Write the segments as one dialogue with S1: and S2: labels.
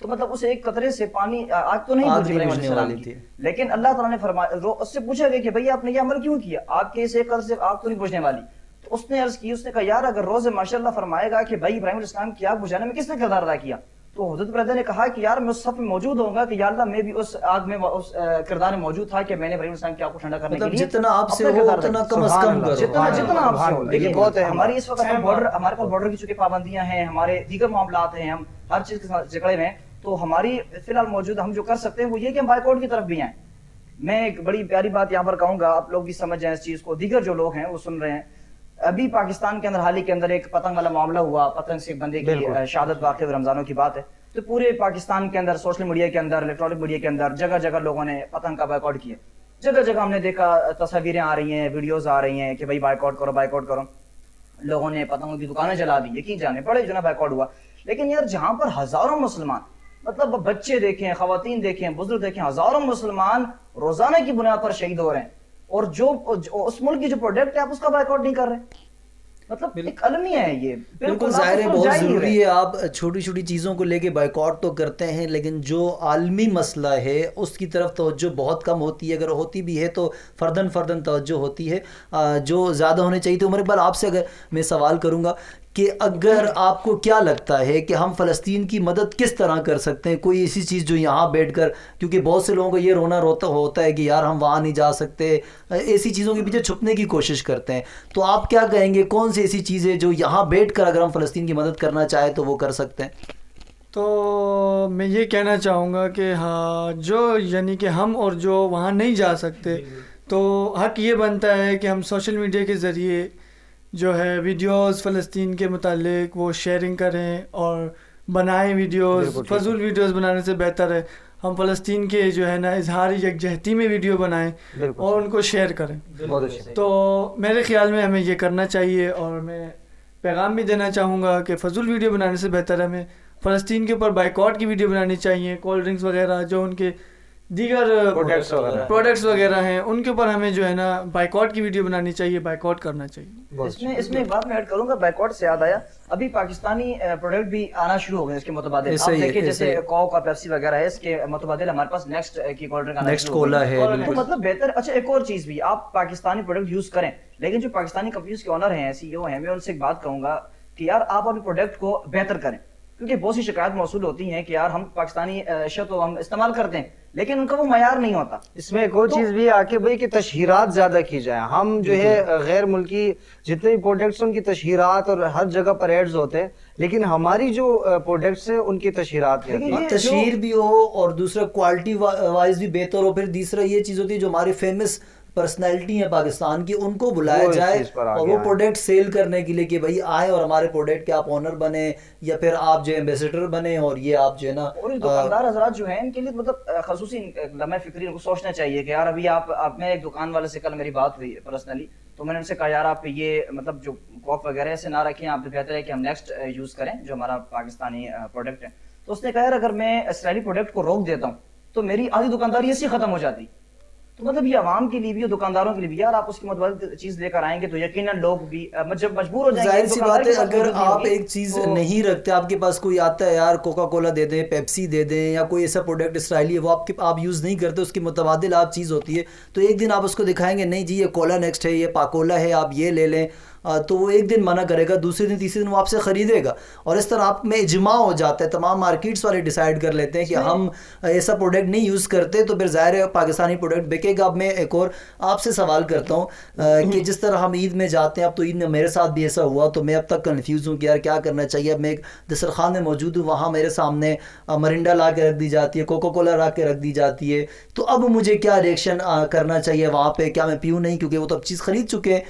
S1: تو مطلب اسے ایک قطرے سے پانی آگ تو نہیں بجھنے والی تھی، لیکن اللہ تعالیٰ نے فرمایا، اس سے پوچھا گیا کہ بھئی آپ نے یہ عمل کیوں کیا، آگ کے اس ایک قطرے سے آگ تو نہیں بجھنے والی. تو اس نے عرض کی، اس نے کہا یار اگر روز ماشاء اللہ فرمائے گا کہ بھائی ابراہیم علیہ السلام کی آگ بجھانے میں کس نے کردار ادا کیا، تو حضرت ابراہیم نے کہا کہ یار میں اس صف میں موجود ہوں گا کہ یا اللہ میں بھی اس آگ میں اس کردار میں موجود تھا کہ میں نے ابراہیم علیہ السلام کی آگ کو ٹھنڈا کرنے کے لیے
S2: جتنا آپ سے ہو اتنا کم از کم کرو،
S1: جتنا آپ سے ہو. لیکن ہماری اس وقت ہمارے پاس بارڈر کی چونکہ پابندیاں ہیں، ہمارے دیگر معاملات ہیں، ہم ہر چیز کے ساتھ جکڑے میں، تو ہماری فی الحال موجود ہم جو کر سکتے ہیں وہ یہ کہ ہم بائیکاٹ کی طرف بھی آئیں. میں ایک بڑی پیاری بات یہاں پر کہوں گا، آپ لوگ بھی سمجھ جائیں اس چیز کو، دیگر جو لوگ ہیں وہ سن رہے ہیں. ابھی پاکستان کے اندر حال ہی کے اندر ایک پتنگ والا معاملہ ہوا، پتنگ سے ایک بندے کی شہادت واقع ہوئی، رمضانوں کی بات ہے. تو پورے پاکستان کے اندر سوشل میڈیا کے اندر، الیکٹرانک میڈیا کے اندر جگہ جگہ لوگوں نے پتنگ کا بائیکاٹ کیا. جگہ جگہ ہم نے دیکھا تصاویریں آ رہی ہیں، ویڈیوز آ رہی ہیں کہ بھائی بائیکاٹ کرو بائیکاٹ کرو. لوگوں نے پتنگوں کی دکانیں جلا دی، یقین جانے بڑے جو نا بائیکاٹ ہوا. لیکن یار جہاں پر ہزاروں مسلمان، مطلب بچے دیکھیں، خواتین دیکھیں، بزرگ دیکھیں، ہزاروں مسلمان روزانہ کی بنیاد پر شہید ہو رہے ہیں، اور جو اس ملک کی جو پروڈکٹ ہے آپ اس کا بائیکاٹ نہیں کر رہے، مطلب ایک المیہ ہے یہ.
S2: بالکل ظاہر ہے بہت ضروری ہے. آپ چھوٹی چھوٹی چیزوں کو لے کے بائیکاٹ تو کرتے ہیں، لیکن جو عالمی مسئلہ ہے اس کی طرف توجہ بہت کم ہوتی ہے، اگر ہوتی بھی ہے تو فردن توجہ ہوتی ہے جو زیادہ ہونے چاہیے. تو عمر اقبال آپ سے اگر میں سوال کروں گا کہ اگر آپ کو کیا لگتا ہے کہ ہم فلسطین کی مدد کس طرح کر سکتے ہیں، کوئی ایسی چیز جو یہاں بیٹھ کر، کیونکہ بہت سے لوگوں کو یہ رونا روتا ہوتا ہے کہ یار ہم وہاں نہیں جا سکتے، ایسی چیزوں کے پیچھے چھپنے کی کوشش کرتے ہیں، تو آپ کیا کہیں گے کون سی ایسی چیزیں جو یہاں بیٹھ کر اگر ہم فلسطین کی مدد کرنا چاہیں تو وہ کر سکتے ہیں؟
S3: تو میں یہ کہنا چاہوں گا کہ ہاں، جو یعنی کہ ہم اور جو وہاں نہیں جا سکتے، تو حق یہ بنتا ہے کہ ہم سوشل میڈیا کے ذریعے جو ہے ویڈیوز فلسطین کے متعلق وہ شیئرنگ کریں اور بنائیں ویڈیوز. فضول ویڈیوز بنانے سے بہتر ہے ہم فلسطین کے جو ہے نا اظہار یکجہتی میں ویڈیو بنائیں اور ان کو شیئر کریں. تو میرے خیال میں ہمیں یہ کرنا چاہیے، اور میں پیغام بھی دینا چاہوں گا کہ فضول ویڈیو بنانے سے بہتر ہے ہمیں فلسطین کے اوپر بائیکاٹ کی ویڈیو بنانی چاہیے. کولڈ ڈرنکس وغیرہ جو ان کے دیگر پروڈکٹس وغیرہ ہیں ان کے اوپر ہمیں جو ہے نا بائیکاٹ کی ویڈیو بنانی چاہیے، بائیکاٹ کرنا چاہیے. اس میں
S1: ایک بات میں ایڈ کروں گا، بائیکاٹ سے یاد آیا، ابھی پاکستانی پروڈکٹ بھی آنا شروع ہو گئے اس کے متبادل. آپ دیکھیں جیسے کوک اور پیپسی وغیرہ ہے، اس کے متبادل ہمارے پاس نیکسٹ کی کولڈ ڈرنک آنا شروع ہو گئی ہے، تو مطلب بہتر. اچھا ایک اور چیز بھی، آپ پاکستانی پروڈکٹ یوز کریں، لیکن جو پاکستانی کمپنیز کے آنر ہیں، سی ای او ہیں، میں ان سے ایک بات کہوں گا کہ یار آپ اپنے پروڈکٹ کو بہتر کریں، کیونکہ بہت سی شکایت موصول ہوتی ہیں کہ یار ہم پاکستانی اشیاء تو ہم استعمال کرتے ہیں لیکن ان کا وہ معیار نہیں ہوتا.
S4: اس میں ایک اور چیز بھی عاقب بھائی کہ تشہیرات زیادہ کی جائیں. ہم جو ہے غیر ملکی جتنے بھی پروڈکٹس ان کی تشہیرات اور ہر جگہ پر ایڈز ہوتے ہیں، لیکن ہماری جو پروڈکٹس ہیں ان کی تشہیرات
S2: تشہیر بھی ہو اور دوسرا کوالٹی وائز بھی بہتر ہو. پھر تیسرا یہ چیز ہوتی ہے جو ہماری فیمس پرسنالٹی ہیں پاکستان کی، ان کو بلایا جائے اور وہ پروڈکٹ سیل کرنے کے لیے کہ بھائی آئیں اور ہمارے پروڈکٹ کے آپ اونر بنے، یا پھر آپ جو ایمبیسڈر بنے، اور یہ آپ جو ہے نا. اور
S1: دکاندار حضرات جو ہیں ان کے لیے مطلب خصوصی لمحہ فکری ان کو سوچنا چاہیے کہ یار ابھی آپ میں ایک دکان والے سے کل میری بات ہوئی پرسنلی، تو میں نے ان سے کہا یار آپ یہ مطلب جو کوک وغیرہ سے نہ رکھیں، آپ بہتر ہے کہ ہم نیکسٹ یوز کریں جو ہمارا پاکستانی پروڈکٹ ہے. تو اس نے کہا یار اگر میں اسرائیلی پروڈکٹ کو روک دیتا ہوں تو میری آدھی دکانداری ایسی ختم ہو جاتی. تو مطلب یہ عوام کے لیے بھی اور دکانداروں کے لیے بھی، یار آپ اس کی متبادل چیز لے کر آئیں گے تو یقیناً لوگ بھی جب مجبور ہو جائیں گے.
S2: ظاہر سی بات ہے اگر آپ ایک چیز نہیں رکھتے، آپ کے پاس کوئی آتا ہے یار کوکا کولا دے دیں، پیپسی دے دیں، یا کوئی ایسا پروڈکٹ اسرائیلی ہے وہ آپ یوز نہیں کرتے، اس کی متبادل آپ چیز ہوتی ہے، تو ایک دن آپ اس کو دکھائیں گے نہیں جی یہ کولا نیکسٹ ہے، یہ پاکولا ہے، آپ یہ لے لیں، تو وہ ایک دن منع کرے گا، دوسرے دن تیسرے دن وہ آپ سے خریدے گا، اور اس طرح آپ میں اجماع ہو جاتا ہے. تمام مارکیٹس والے ڈیسائیڈ کر لیتے ہیں کہ ہم ایسا پروڈکٹ نہیں یوز کرتے، تو پھر ظاہر ہے پاکستانی پروڈکٹ بکے گا. اب میں ایک اور آپ سے سوال کرتا ہوں کہ جس طرح ہم عید میں جاتے ہیں، اب تو عید میں میرے ساتھ بھی ایسا ہوا، تو میں اب تک کنفیوز ہوں کہ یار کیا کرنا چاہیے. اب میں ایک دسترخوان میں موجود ہوں، وہاں میرے سامنے مرنڈا لا کے رکھ دی جاتی ہے، کوکا کولا لا کے رکھ دی جاتی ہے، تو اب مجھے کیا ریئیکشن کرنا چاہیے وہاں پہ؟ کیا میں پیوں نہیں کیونکہ وہ تو اب چیز خرید چکے ہیں،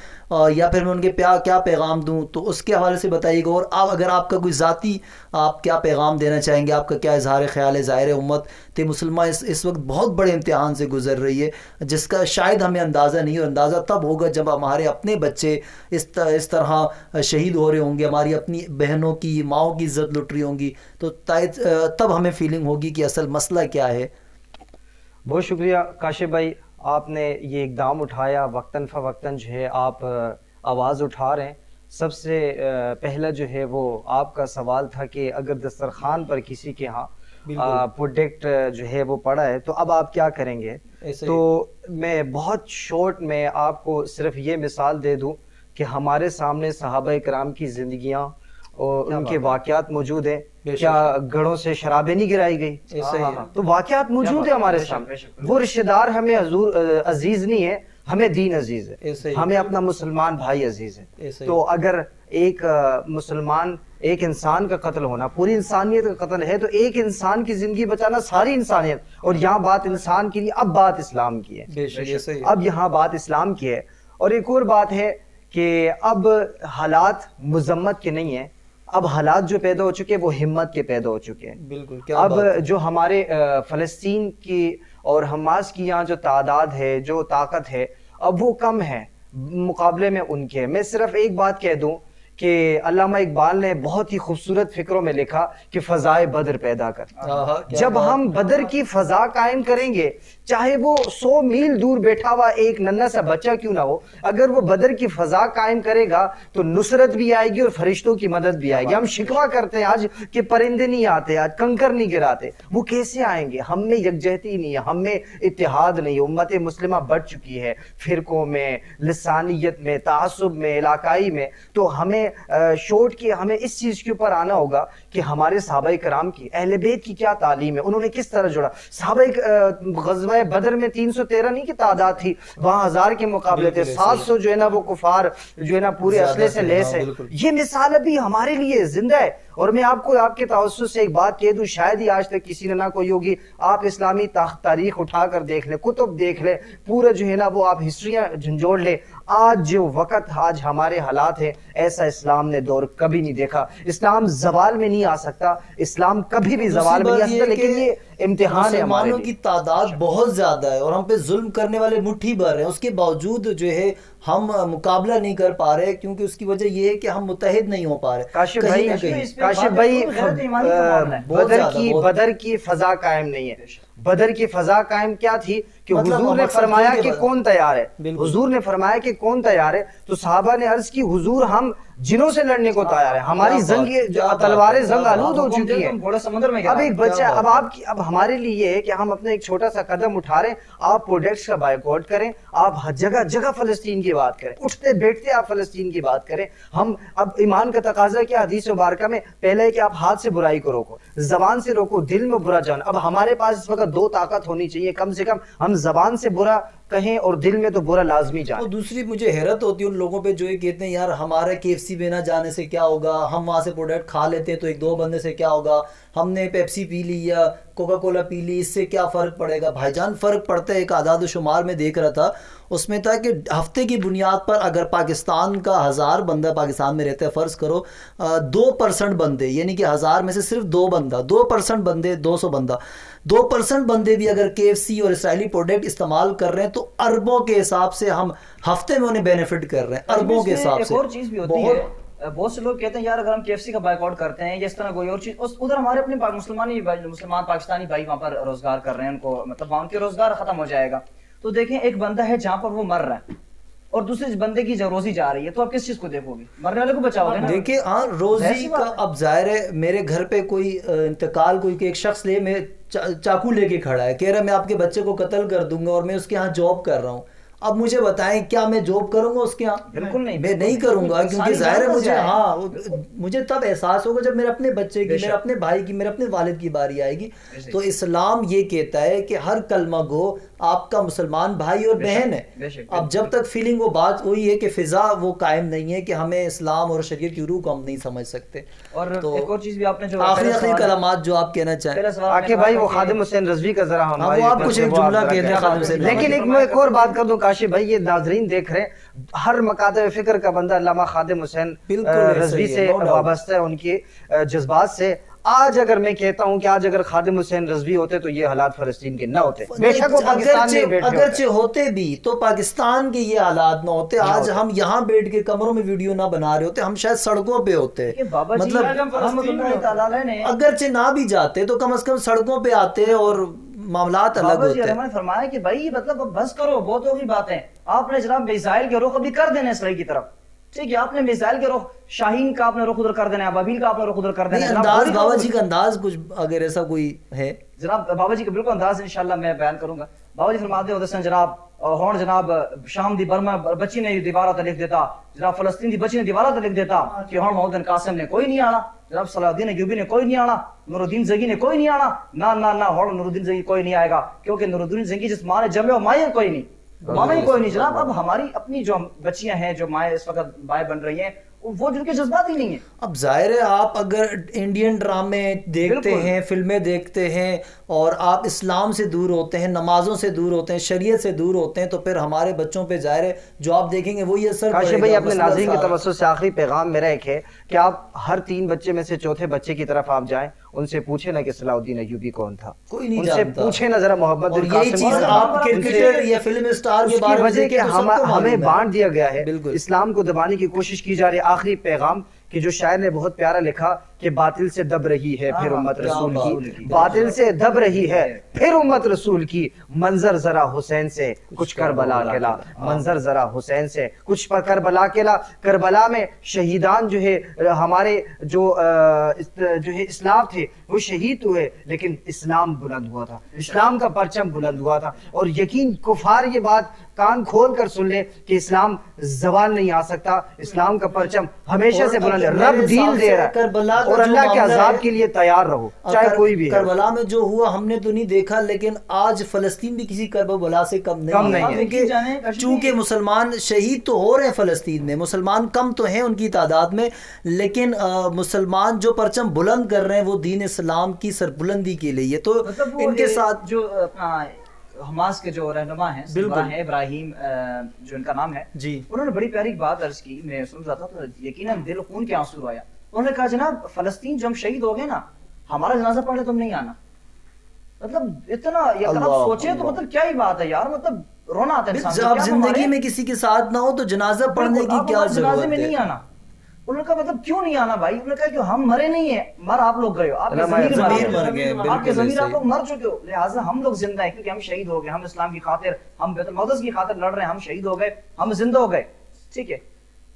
S2: یا پھر میں ان کے کیا پیغام دوں؟ تو اس کے حوالے سے بتائیے گا. اور اگر آپ کا کوئی ذاتی آپ کیا پیغام دینا چاہیں گے، آپ کا کیا اظہار خیال ہے؟ ظاہر امت تے مسلمان اس وقت بہت بڑے امتحان سے گزر رہی ہے، جس کا شاید ہمیں اندازہ نہیں، اور اندازہ تب ہوگا جب ہمارے اپنے بچے اس طرح شہید ہو رہے ہوں گے، ہماری اپنی بہنوں کی ماؤں کی عزت لٹ رہی ہوں گی، تو تب ہمیں فیلنگ ہوگی کہ اصل مسئلہ کیا ہے.
S4: بہت شکریہ کاشف بھائی، آپ نے یہ اقدام اٹھایا، وقتاً فوقتاً جو ہے آپ آواز اٹھا رہے ہیں. سب سے پہلا جو ہے وہ آپ کا سوال تھا کہ اگر دسترخوان پر کسی کے ہاں پروڈکٹ جو ہے وہ پڑا ہے، تو اب آپ کیا کریں گے؟ تو میں بہت شارٹ میں آپ کو صرف یہ مثال دے دوں کہ ہمارے سامنے صحابہ کرام کی زندگیاں اور ان کے واقعات موجود ہیں. کیا گھڑوں سے شرابیں نہیں گرائی گئی؟ تو واقعات موجود ہیں ہمارے سامنے. وہ رشتہ دار ہمیں حضور عزیز نہیں ہے، ہمیں دین عزیز ہے، ہمیں اپنا مسلمان بھائی عزیز ہے. تو اگر ایک مسلمان، ایک انسان کا قتل ہونا پوری انسانیت کا قتل ہے، تو ایک انسان کی زندگی بچانا ساری انسانیت. اور یہاں بات انسان کی نہیں، اب بات اسلام کی ہے. اب یہاں بات اسلام کی ہے. اور ایک اور بات ہے کہ اب حالات مذمت کے نہیں ہیں، اب حالات جو پیدا ہو چکے وہ ہمت کے پیدا ہو چکے ہیں.
S2: بالکل.
S4: اب جو ہمارے فلسطین کی اور حماس کی یہاں جو تعداد ہے، جو طاقت ہے، اب وہ کم ہے مقابلے میں ان کے. میں صرف ایک بات کہہ دوں کہ علامہ اقبال نے بہت ہی خوبصورت فکروں میں لکھا کہ فضائے بدر پیدا کر. جب ہم بدر کی فضا قائم کریں گے، چاہے وہ 100 میل دور بیٹھا ہوا ایک ننھا سا بچہ کیوں نہ ہو، اگر وہ بدر کی فضا قائم کرے گا تو نصرت بھی آئے گی اور فرشتوں کی مدد بھی آئے گی. ہم شکوہ کرتے ہیں آج کہ پرندے نہیں آتے، آج کنکر نہیں گراتے. وہ کیسے آئیں گے؟ ہم میں یکجہتی نہیں ہے، ہم میں اتحاد نہیں ہے. امت مسلمہ بڑھ چکی ہے فرقوں میں، لسانیت میں، تعصب میں، علاقائی میں. تو ہمیں شوٹ کی ہمیں اس چیز کے اوپر آنا ہوگا کہ ہمارے صحابہ کرام کی، اہل بیت کی کیا تعلیم ہے، انہوں نے کس طرح جڑا. صحابہ غزوہ بدر میں 313 نہیں کی تعداد تھی، وہاں 1000 کے مقابلے تھے. 700 جو ہے نا وہ کفار جو ہے نا پورے اسلحے سے لیس ہے. یہ مثال ابھی ہمارے لیے زندہ ہے. اور میں آپ کو آپ کے توسط سے ایک بات کہہ دوں، شاید ہی آج تک کسی نے نہ کوئی ہوگی. آپ اسلامی تاریخ اٹھا کر دیکھ لیں، کتب دیکھ لیں، پورا جو ہے نا وہ آپ ہسٹریاں جھنجھوڑ لیں. آج جو وقت، آج ہمارے حالات ہیں، ایسا اسلام نے دور کبھی نہیں دیکھا. اسلام زوال میں نہیں آ سکتا، اسلام کبھی بھی زوال میں نہیں آ سکتا، لیکن یہ امتحان ہے.
S2: مسلمانوں کی تعداد بہت زیادہ ہے اور ہم پہ ظلم کرنے والے مٹھی بھر ہیں. اس کے باوجود جو ہے ہم مقابلہ نہیں کر پا رہے، کیونکہ اس کی وجہ یہ ہے کہ ہم متحد نہیں ہو پا رہے.
S4: کاشف بھائی بدر کی فضا قائم نہیں ہے. بدر کی فضا قائم کیا تھی کہ حضور نے فرمایا کہ کون تیار ہے. حضور نے فرمایا کہ کون تیار ہے، تو صحابہ نے عرض کی حضور ہم جنوں سے لڑنے کو تیار ہے، ہماری زنگ تلواریں زنگ آلود ہو چکی ہیں. اب ایک بچہ، اب ہمارے لیے یہ ہے کہ ہم اپنے ایک چھوٹا سا قدم اٹھا رہے ہیں. آپ پروڈکٹس کا بائیکاٹ کریں، آپ جگہ جگہ فلسطین کی بات کریں، اٹھتے بیٹھتے آپ فلسطین کی بات کریں. ہم اب ایمان کا تقاضا کیا حدیث مبارکہ میں پہلے ہے کہ آپ ہاتھ سے برائی کو روکو، زبان سے روکو، دل میں برا جان. اب ہمارے پاس اس وقت 2 طاقت ہونی چاہیے کم سے کم. ہم زبان سے برا کہیں اور دل میں تو برا لازمی جائے.
S2: اور دوسری مجھے حیرت ہوتی ہے ان لوگوں پہ جو یہ کہتے ہیں یار ہمارے KFC میں نہ جانے سے کیا ہوگا، ہم وہاں سے پروڈکٹ کھا لیتے ہیں تو 1-2 بندے سے کیا ہوگا، ہم نے پیپسی پی لی یا کوکا کولا پی لی، اس سے کیا فرق پڑے گا. بھائی جان فرق پڑتا ہے. ایک اعداد و شمار میں دیکھ رہا تھا، اس میں تھا کہ ہفتے کی بنیاد پر اگر پاکستان کا 1000 بندہ پاکستان میں رہتا ہے، فرض کرو 2% بندے، یعنی کہ 1000 میں سے صرف 2 بندہ، 2% بندے 200 بندہ، 2% بندے بھی اگر KFC اور اسرائیلی پروڈکٹ استعمال کر رہے ہیں تو اربوں کے حساب سے ہم ہفتے میں انہیں بینیفٹ کر رہے ہیں، اربوں کے حساب سے.
S1: ایک اور چیز بھی ہوتی ہے، بہت سے لوگ کہتے ہیں یار اگر ہم KFC کا بائیکاٹ کرتے ہیں یا اس طرح کوئی اور چیز، ادھر ہمارے اپنے مسلمان پاکستانی بھائی وہاں پر روزگار کر رہے ہیں، ان کو مطلب وہاں ان کے روزگار ختم ہو جائے گا. تو دیکھیں ایک بندہ ہے جہاں پر وہ مر رہا ہے اور دوسرے بندے کی روزی جا رہی ہے، تو آپ کس چیز کو دیکھو گے؟ مرنے والے کو بچاؤ گے نا.
S2: دیکھیں ہاں روزی کا اب ظاہر ہے، میرے گھر پہ کوئی انتقال کوئی ایک شخص لے میں چاقو لے کے کھڑا ہے، کہہ رہا ہے میں آپ کے بچے کو قتل کر دوں گا اور میں اس کے ہاں جاب کر رہا ہوں. اب مجھے بتائیں کیا میں جاب کروں گا اس کے ہاں؟ بالکل نہیں، میں نہیں کروں گا، کیونکہ ظاہر ہے مجھے تب احساس ہوگا جب میرے اپنے بچے کی، میرے اپنے بھائی کی، میرے اپنے والد کی باری آئے گی. تو اسلام یہ کہتا ہے کہ ہر کلمہ گو آپ کا مسلمان بھائی اور بہن ہے. اب جب تک فیلنگ وہ بات وہی ہے کہ فضا وہ قائم نہیں ہے کہ ہمیں اسلام اور شریعت کی روح کو ہم نہیں سمجھ سکتے.
S1: اور ایک اور چیز بھی آپ نے جو
S2: آخری کلمات جو آپ کہنا چاہیں
S4: آکے بھائی، وہ خادم حسین رضوی کا ذرا ہمارے
S2: آپ کچھ ایک جملہ کہتے ہیں خادم حسین.
S4: لیکن ایک اور بات کر دوں کاشف بھائی، یہ ناظرین دیکھ رہے ہیں، ہر مکاتب فکر کا بندہ علامہ خادم حسین رضوی سے وابستہ ہے، ان کے جذبات سے. آج اگر میں کہتا ہوں کہ آج اگر خادم حسین رضوی ہوتے تو یہ حالات فلسطین کے نہ ہوتے، بے شک وہ پاکستان میں بیٹھے
S2: اگرچہ ہوتے بھی تو پاکستان کے یہ حالات نہ ہوتے. آج ہم یہاں بیٹھ کے کمروں میں ویڈیو نہ بنا رہے ہوتے، ہم شاید سڑکوں پہ ہوتے. مطلب اگرچہ نہ بھی جاتے تو کم از کم سڑکوں پہ آتے اور معاملات الگ ہوتے ہیں.
S1: نے فرمایا کہ بھائی مطلب بس کرو، بہت ہوگی باتیں. آپ نے جناب اسرائیل کے رخ ابھی کر دینا اسرائیل کی طرف. ٹھیک ہے آپ نے میزائل کے رخ شاہین کا اپنا رخ ادھر کر دینا ہے, ابابیل کا اپنا رخ ادھر کر دینا ہے.
S2: انداز بابا جی کا انداز کچھ اگر ایسا کوئی ہے
S1: جناب بابا جی کا بالکل انداز انشاءاللہ میں بیان کروں گا. بابا جی فرماتے ہوتے سن جناب ہون جناب شام دی برما بچی نے دیوارہ تے لکھ دیتا, جناب فلسطین دی بچی نے دیوارہ تے لکھ دیتا کہ ہون محمد بن قاسم نے کوئی نہیں آنا, جناب صلاح الدین ایوبی نے کوئی نہیں آنا, نور الدین زنگی نے کوئی نہیں آنا. نہ ہون نور الدین زنگی کوئی نہیں آئے گا, کیونکہ نور الدین زنگی جس ماں نے جمع ہو مائیں کوئی نہیں, ماما ہی کوئی نہیں. جناب اب ہماری اپنی جو بچیاں ہیں جو مائیں اس وقت بائیں بن رہی ہیں وہ جن کے جذبات ہی نہیں ہیں.
S2: اب ظاہر ہے آپ اگر انڈین ڈرامے دیکھتے ہیں, فلمیں دیکھتے ہیں اور آپ اسلام سے دور ہوتے ہیں, نمازوں سے دور ہوتے ہیں, شریعت سے دور ہوتے ہیں, تو پھر ہمارے بچوں پہ ظاہر ہے جو آپ دیکھیں گے وہی اثر پڑے گا.
S4: کاشف بھائی اپنے ناظرین کے توسط سے آخری پیغام میرا ایک ہے کہ آپ ہر 3 بچے میں سے چوتھے بچے کی طرف آپ جائیں, ان سے پوچھیں نا کہ صلاح الدین ایوبی کون تھا,
S2: کوئی نہیں
S4: ان سے پوچھیں نا ذرا محمد
S2: اور
S4: بن
S2: یہی
S4: قاسم.
S2: چیز آپ کرکٹر یا فلم اسٹار کے بارے میں
S4: وجہ کہ ہمیں بانٹ دیا گیا ہے,
S2: بالکل
S4: اسلام کو دبانے کی کوشش کی جا رہی ہے. آخری پیغام کہ جو شاعر نے بہت پیارا لکھا کہ باطل سے دب رہی ہے پھر امت رسول کی, باطل سے دب رہی ہے پھر امت رسول کی, منظر ذرا حسین سے کچھ کربلا کے لا, منظر ذرا حسین سے کچھ پر کربلا کے لا. کربلا میں شہیدان جو ہے ہمارے جو ہے اسلاف تھے وہ شہید ہوئے, لیکن اسلام بلند ہوا تھا, اسلام کا پرچم بلند ہوا تھا. اور یقین کفار یہ بات کان کھول کر سن لے کہ اسلام زوال نہیں آ سکتا, اسلام کا پرچم ہمیشہ سے بلند ہے. رب دین دے رہا ہے اور اللہ کے عذاب کے لیے تیار رہو چاہے کوئی بھی ہے.
S2: کربلا میں جو ہوا ہم نے تو نہیں دیکھا, لیکن آج فلسطین بھی کسی کربلا سے کم نہیں ہے, چونکہ مسلمان شہید تو ہو رہے ہیں فلسطین میں, مسلمان کم تو ہیں ان کی تعداد میں, لیکن مسلمان جو پرچم بلند کر رہے ہیں وہ دین اسلام کی سربلندی کے لیے. تو ان کے ساتھ
S1: جو حماس کے جو رہنما ہیں ابراہیم جو ان کا نام ہے
S2: جی,
S1: انہوں نے بڑی پیاری بات عرض کی, میں سن رہا تھا تو یقیناً دل خون کے آنسو آیا. انہوں نے کہا جناب فلسطین جو ہم شہید ہو گئے نا, ہمارا جنازہ پڑھنے تم نہیں آنا. مطلب اتنا اگر آپ سوچیں تو مطلب کیا ہی بات ہے یار, مطلب رونا آتا ہے انسان.
S2: جب زندگی میں کسی کے ساتھ نہ ہو تو جنازہ پڑھنے کی کیا ضرورت ہے,
S1: میں نہیں آنا. انہوں نے کہا مطلب کیوں نہیں آنا بھائی؟ انہوں نے کہا کہ ہم مرے نہیں ہیں, مر آپ لوگ گئے ہو, آپ کے ضمیر مر گئے, آپ کے ضمیر آپ لوگ مر چکے ہو, لہٰذا ہم لوگ زندہ ہیں کیونکہ ہم شہید ہو گئے, ہم اسلام کی خاطر, ہم بیت المقدس کی خاطر لڑ رہے ہیں, ہم شہید ہو گئے, ہم زندہ ہو گئے. ٹھیک ہے,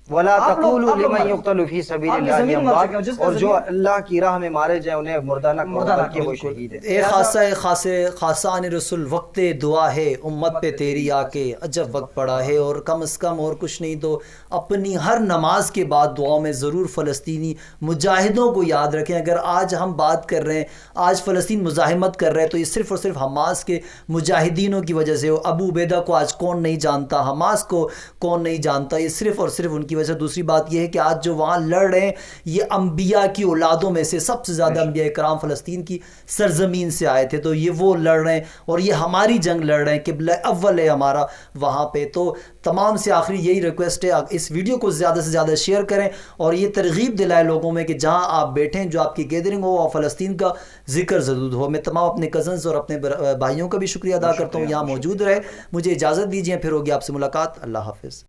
S4: وَلَا تَقُولُوا لِمَنْ يُقْتَلُ فِي سَبِيلِ اللَّهِ أَمْوَاتٌ, اور جو اللہ کی راہ میں مارے جائیں انہیں مردہ نہ کہو بلکہ وہ شہید ہے.
S2: اے خاصان رسول وقت دعا ہے, امت پہ تیری آ کے عجب وقت پڑا ہے, اور کم از کم اور کچھ نہیں تو اپنی ہر نماز کے بعد دعاؤں میں ضرور فلسطینی مجاہدوں کو یاد رکھیں. اگر آج ہم بات کر رہے ہیں, آج فلسطین مزاحمت کر رہے ہیں, تو یہ صرف اور صرف حماس کے مجاہدینوں کی وجہ سے ہو. ابو عبیدہ کو آج کون نہیں جانتا, حماس کو کون نہیں جانتا, یہ صرف اور صرف ان کی وجہ. دوسری بات یہ ہے کہ آج جو وہاں لڑ رہے ہیں یہ انبیاء کی اولادوں میں سے سب سے زیادہ انبیاء کرام فلسطین کی سرزمین سے آئے تھے, تو یہ وہ لڑ رہے ہیں اور یہ ہماری جنگ لڑ رہے ہیں, قبلہ اول ہے ہمارا وہاں پہ. تو تمام سے آخری یہی ریکویسٹ ہے, اس ویڈیو کو زیادہ سے زیادہ شیئر کریں اور یہ ترغیب دلائے لوگوں میں کہ جہاں آپ بیٹھیں, جو آپ کی گیدرنگ ہو, اور فلسطین کا ذکر ضرور ہو. میں تمام اپنے کزنز اور اپنے بھائیوں کا بھی شکریہ ادا کرتا ہوں یہاں موجود رہے. مجھے اجازت دیجیے, پھر ہوگی آپ سے ملاقات. اللہ حافظ.